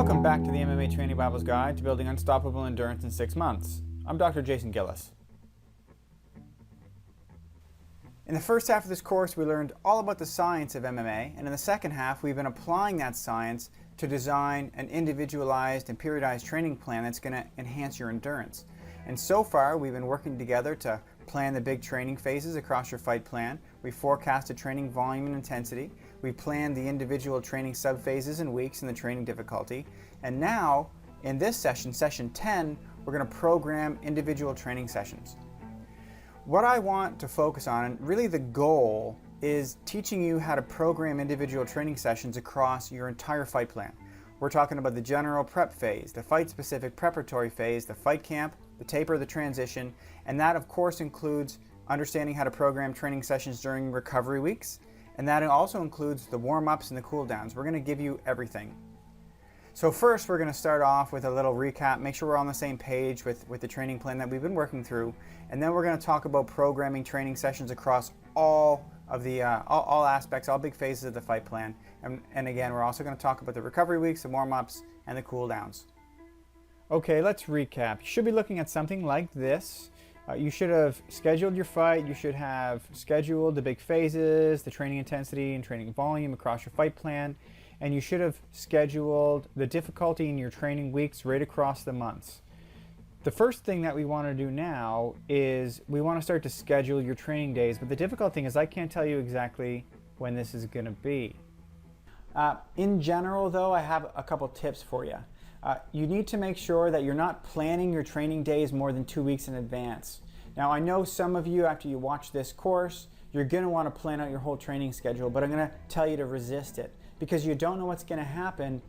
Welcome back to the MMA Training Bible's Guide to Building Unstoppable Endurance in 6 Months. I'm Dr. Jason Gillis. In the first half of this course, we learned all about the science of MMA, and in the second half, we've been applying that science to design an individualized and periodized training plan that's going to enhance your endurance. And so far, we've been working together to plan the big training phases across your fight plan. We forecasted training volume and intensity. We planned the individual training subphases and weeks and the training difficulty. And now, in this session, session 10, we're going to program individual training sessions. What I want to focus on, and really the goal, is teaching you how to program individual training sessions across your entire fight plan. We're talking about the general prep phase, the fight-specific preparatory phase, the fight camp, the taper, the transition, and that of course includes understanding how to program training sessions during recovery weeks, and that also includes the warm-ups and the cool-downs. We're going to give you everything. So first we're going to start off with a little recap, make sure we're on the same page with the training plan that we've been working through, and then we're going to talk about programming training sessions across all of the all aspects, all big phases of the fight plan. And again, we're also going to talk about the recovery weeks, the warm-ups, and the cool-downs. Okay, let's recap. You should be looking at something like this. You should have scheduled your fight. You should have scheduled the big phases, the training intensity and training volume across your fight plan. And you should have scheduled the difficulty in your training weeks right across the months. The first thing that we want to do now is we want to start to schedule your training days, but the difficult thing is I can't tell you exactly when this is going to be. In general though, I have a couple tips for you. You need to make sure that you're not planning your training days more than 2 weeks in advance. Now I know some of you, after you watch this course, you're going to want to plan out your whole training schedule, but I'm going to tell you to resist it because you don't know what's going to happen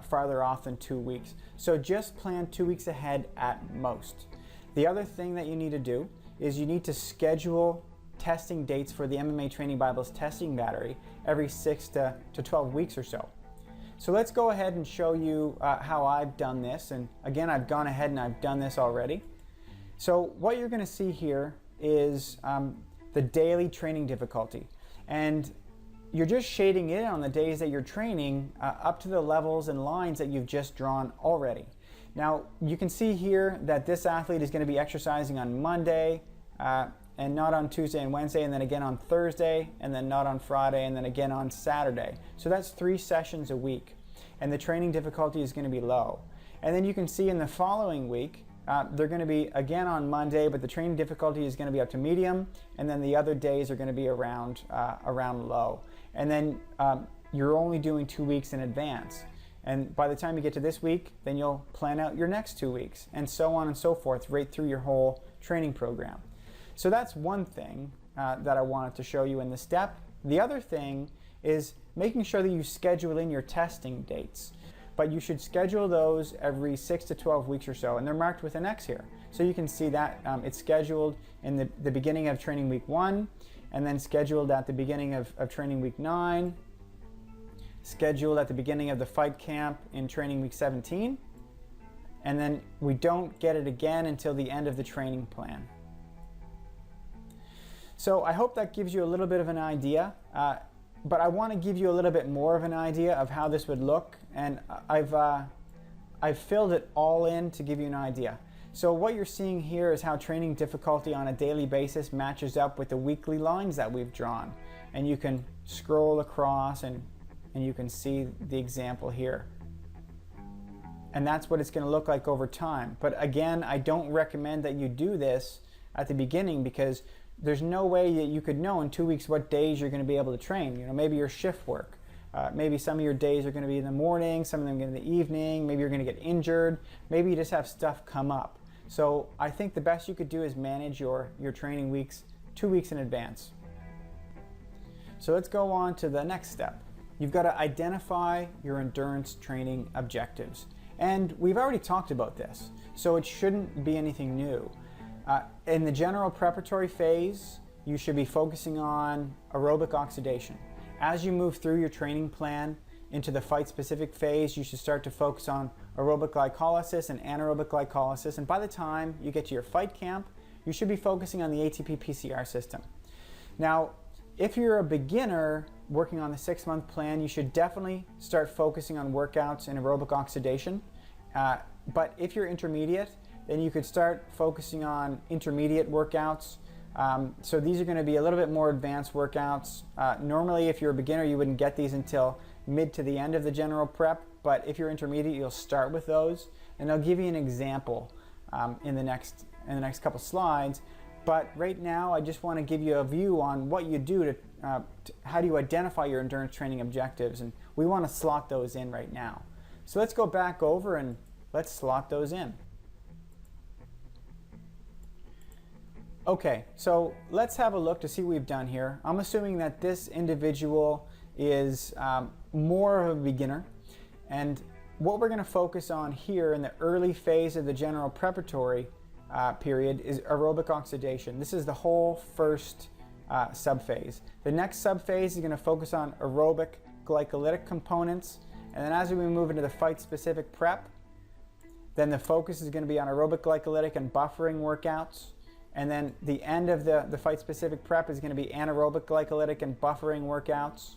farther off than 2 weeks. So just plan 2 weeks ahead at most. The other thing that you need to do is you need to schedule testing dates for the MMA Training Bible's testing battery every 6 to 12 weeks or so. So let's go ahead and show you how I've done this. And again, I've gone ahead and I've done this already. So what you're going to see here is the daily training difficulty. And you're just shading it on the days that you're training up to the levels and lines that you've just drawn already. Now, you can see here that this athlete is going to be exercising on Monday and not on Tuesday and Wednesday, and then again on Thursday, and then not on Friday, and then again on Saturday. So that's 3 sessions a week, and the training difficulty is going to be low. And then you can see in the following week, they're going to be again on Monday, but the training difficulty is going to be up to medium, and then the other days are going to be around low. And then you're only doing 2 weeks in advance. And by the time you get to this week, then you'll plan out your next 2 weeks, and so on and so forth, right through your whole training program. So that's one thing that I wanted to show you in this step. The other thing is making sure that you schedule in your testing dates. But you should schedule those every 6 to 12 weeks or so, and they're marked with an X here. So you can see that it's scheduled in the beginning of training week 1, and then scheduled at the beginning of training week 9, scheduled at the beginning of the fight camp in training week 17, and then we don't get it again until the end of the training plan. So I hope that gives you a little bit of an idea, but I want to give you a little bit more of an idea of how this would look, and I've filled it all in to give you an idea. So what you're seeing here is how training difficulty on a daily basis matches up with the weekly lines that we've drawn. And you can scroll across and you can see the example here. And that's what it's going to look like over time. But again, I don't recommend that you do this at the beginning because there's no way that you could know in 2 weeks what days you're going to be able to train. You know, maybe your shift work. Maybe some of your days are going to be in the morning, some of them in the evening. Maybe you're going to get injured. Maybe you just have stuff come up. So I think the best you could do is manage your training weeks 2 weeks in advance. So let's go on to the next step. You've got to identify your endurance training objectives. And we've already talked about this, so it shouldn't be anything new. In the general preparatory phase, you should be focusing on aerobic oxidation. As you move through your training plan into the fight-specific phase, you should start to focus on aerobic glycolysis and anaerobic glycolysis. And by the time you get to your fight camp, you should be focusing on the ATP-PCR system. Now, If you're a beginner working on the 6-month plan, you should definitely start focusing on workouts and aerobic oxidation. But if you're intermediate, then you could start focusing on intermediate workouts. So these are going to be a little bit more advanced workouts. Normally, if you're a beginner, you wouldn't get these until mid to the end of the general prep. But if you're intermediate, you'll start with those. And I'll give you an example in the next couple slides. But right now, I just want to give you a view on what you do to how do you identify your endurance training objectives, and we want to slot those in right now. So let's go back over and let's slot those in. Okay, so let's have a look to see what we've done here. I'm assuming that this individual is more of a beginner, and what we're going to focus on here in the early phase of the general preparatory period is aerobic oxidation. This is the whole first subphase. The next subphase is going to focus on aerobic glycolytic components, and then as we move into the fight-specific prep, then the focus is going to be on aerobic glycolytic and buffering workouts, and then the end of the fight-specific prep is going to be anaerobic glycolytic and buffering workouts.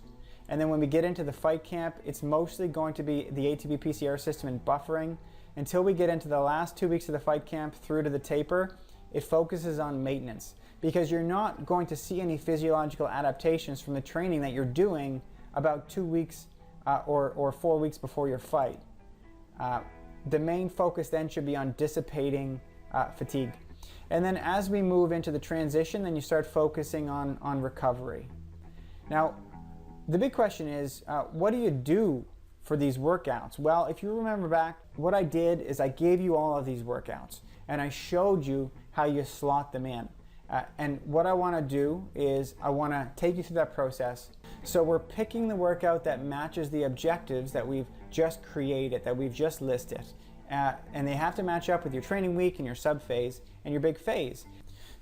And then when we get into the fight camp, it's mostly going to be the ATP PCR system and buffering. Until we get into the last 2 weeks of the fight camp through to the taper, it focuses on maintenance, because you're not going to see any physiological adaptations from the training that you're doing about 2 weeks or 4 weeks before your fight. The main focus then should be on dissipating fatigue. And then as we move into the transition, then you start focusing on recovery. Now, the big question is, what do you do for these workouts? Well, if you remember back, what I did is I gave you all of these workouts and I showed you how you slot them in. And what I want to do is I want to take you through that process. So we're picking the workout that matches the objectives that we've just created, that we've just listed. And they have to match up with your training week and your sub-phase and your big phase.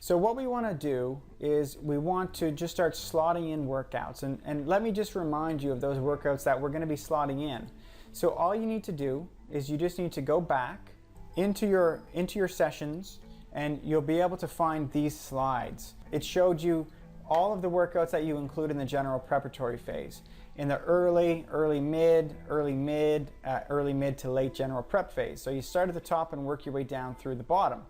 So what we want to do is we want to just start slotting in workouts. And let me just remind you of those workouts that we're going to be slotting in. So all you need to do is you just need to go back into your sessions, and you'll be able to find these slides. It showed you all of the workouts that you include in the general preparatory phase. In the early mid to late general prep phase. So you start at the top and work your way down through the bottom.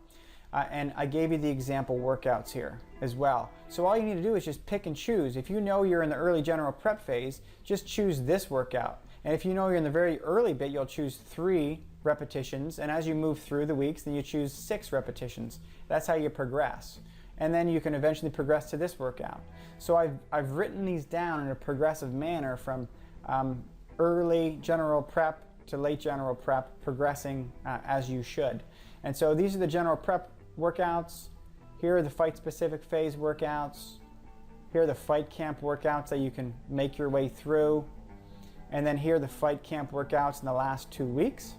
And I gave you the example workouts here as well. So all you need to do is just pick and choose. If you know you're in the early general prep phase, just choose this workout. And if you know you're in the very early bit, you'll choose 3 repetitions. And as you move through the weeks, then you choose 6 repetitions. That's how you progress. And then you can eventually progress to this workout. So I've written these down in a progressive manner from early general prep to late general prep, progressing as you should. And so these are the general prep workouts. Here are the fight-specific phase workouts. Here are the fight camp workouts that you can make your way through. And then here are the fight camp workouts in the last 2 weeks.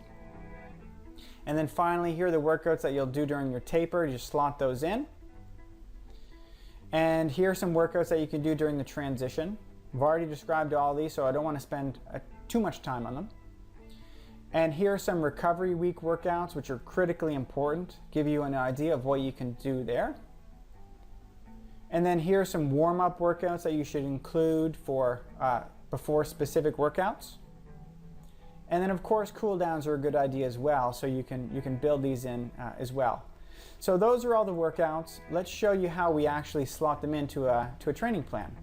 And then finally, here are the workouts that you'll do during your taper. You just slot those in. And here are some workouts that you can do during the transition. I've already described all these, so I don't want to spend too much time on them. And here are some recovery week workouts, which are critically important, give you an idea of what you can do there. And then here are some warm-up workouts that you should include for before specific workouts. And then of course cool downs are a good idea as well, so you can build these in as well. So those are all the workouts. Let's show you how we actually slot them into a training plan.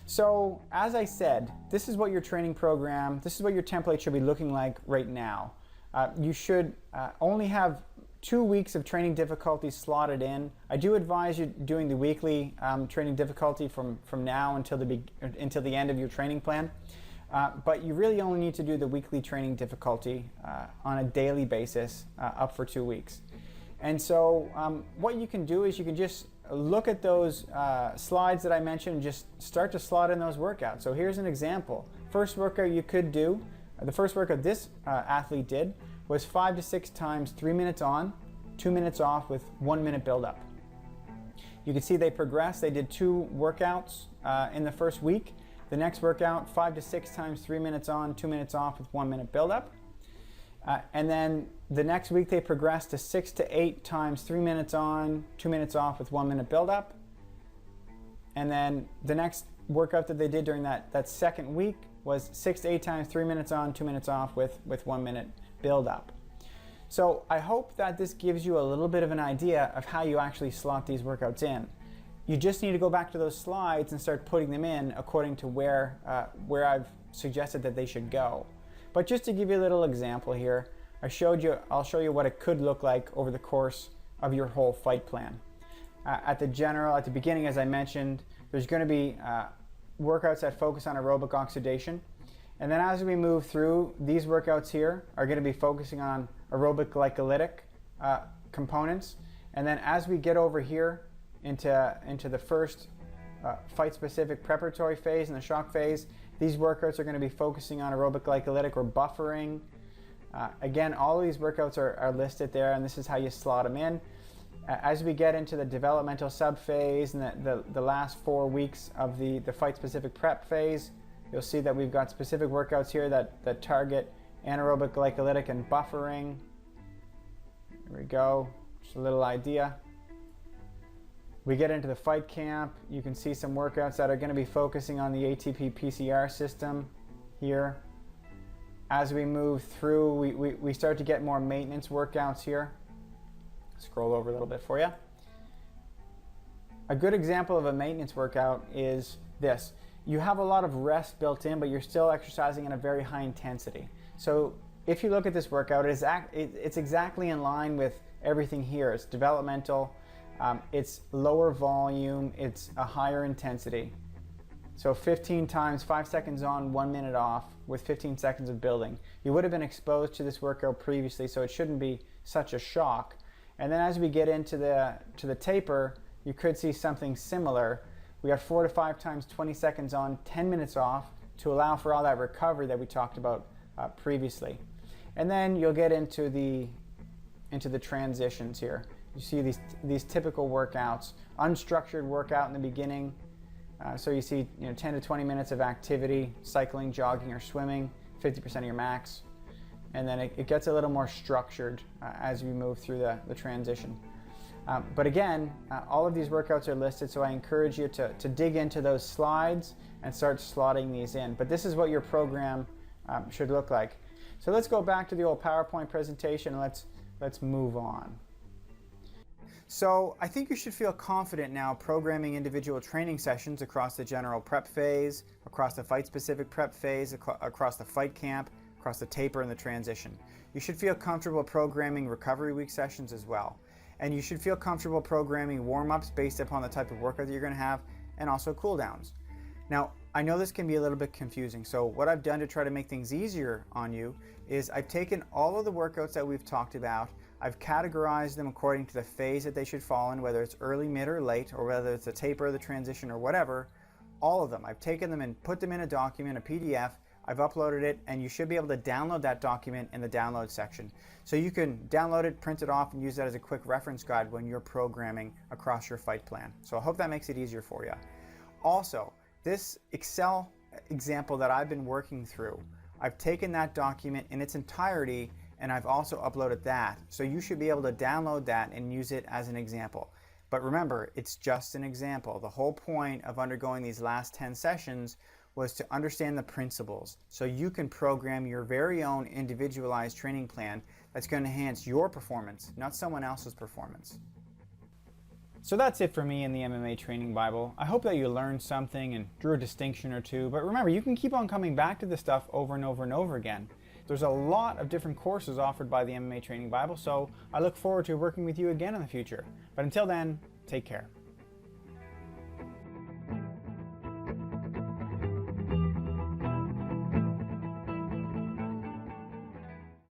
So as I said, this is what your training program, this is what your template should be looking like right now. You should only have 2 weeks of training difficulty slotted in. I do advise you doing the weekly training difficulty from now until the end of your training plan. But you really only need to do the weekly training difficulty on a daily basis up for 2 weeks. And so what you can do is you can just look at those slides that I mentioned and just start to slot in those workouts. So here's an example. First workout you could do, the first workout this athlete did was 5 to 6 times 3 minutes on, 2 minutes off with 1 minute build up. You can see they progressed. They did 2 workouts in the first week. The next workout, 5 to 6 times 3 minutes on, 2 minutes off with 1 minute build up. And then the next week they progressed to 6 to 8 times 3 minutes on, 2 minutes off with 1 minute build up. And then the next workout that they did during that second week was 6 to 8 times, 3 minutes on, 2 minutes off with 1 minute build up. So I hope that this gives you a little bit of an idea of how you actually slot these workouts in. You just need to go back to those slides and start putting them in according to where I've suggested that they should go. But just to give you a little example here, I'll show you what it could look like over the course of your whole fight plan. At the beginning, as I mentioned, there's going to be workouts that focus on aerobic oxidation. And then as we move through, these workouts here are going to be focusing on aerobic glycolytic components. And then as we get over here into the first fight-specific preparatory phase and the shock phase, these workouts are going to be focusing on aerobic glycolytic or buffering. Again, all of these workouts are listed there, and this is how you slot them in. As we get into the developmental sub-phase and the last 4 weeks of the fight-specific prep phase, you'll see that we've got specific workouts here that target anaerobic glycolytic and buffering. There we go, just a little idea. We get into the fight camp, you can see some workouts that are going to be focusing on the ATP PCR system here. As we move through, we start to get more maintenance workouts here. Scroll over a little bit for you. A good example of a maintenance workout is this. You have a lot of rest built in, but you're still exercising in a very high intensity. So if you look at this workout, it's exactly in line with everything here. It's developmental, it's lower volume, it's a higher intensity. So 15 times, 5 seconds on, 1 minute off with 15 seconds of building. You would have been exposed to this workout previously, so it shouldn't be such a shock. And then as we get into the taper, you could see something similar. We have 4 to 5 times 20 seconds on, 10 minutes off to allow for all that recovery that we talked about previously. And then you'll get into the transitions here. You see these typical workouts, unstructured workout in the beginning. So you see 10 to 20 minutes of activity, cycling, jogging, or swimming, 50% of your max. And then it gets a little more structured as we move through the transition. But again, all of these workouts are listed, so I encourage you to dig into those slides and start slotting these in. But this is what your program should look like. So let's go back to the old PowerPoint presentation and let's move on. So I think you should feel confident now programming individual training sessions across the general prep phase, across the fight-specific prep phase, across the fight camp, across the taper and the transition. You should feel comfortable programming recovery week sessions as well. And you should feel comfortable programming warm-ups based upon the type of workout that you're going to have, and also cool-downs. Now, I know this can be a little bit confusing, so what I've done to try to make things easier on you is I've taken all of the workouts that we've talked about, I've categorized them according to the phase that they should fall in, whether it's early, mid, or late, or whether it's the taper, the transition, or whatever. All of them. I've taken them and put them in a document, a PDF, I've uploaded it, and you should be able to download that document in the download section. So you can download it, print it off, and use that as a quick reference guide when you're programming across your fight plan. So I hope that makes it easier for you. Also, this Excel example that I've been working through, I've taken that document in its entirety and I've also uploaded that. So you should be able to download that and use it as an example. But remember, it's just an example. The whole point of undergoing these last 10 sessions was to understand the principles so you can program your very own individualized training plan that's going to enhance your performance, not someone else's performance. So that's it for me in the MMA Training Bible. I hope that you learned something and drew a distinction or two, but remember, you can keep on coming back to this stuff over and over and over again. There's a lot of different courses offered by the MMA Training Bible, so I look forward to working with you again in the future. But until then, take care.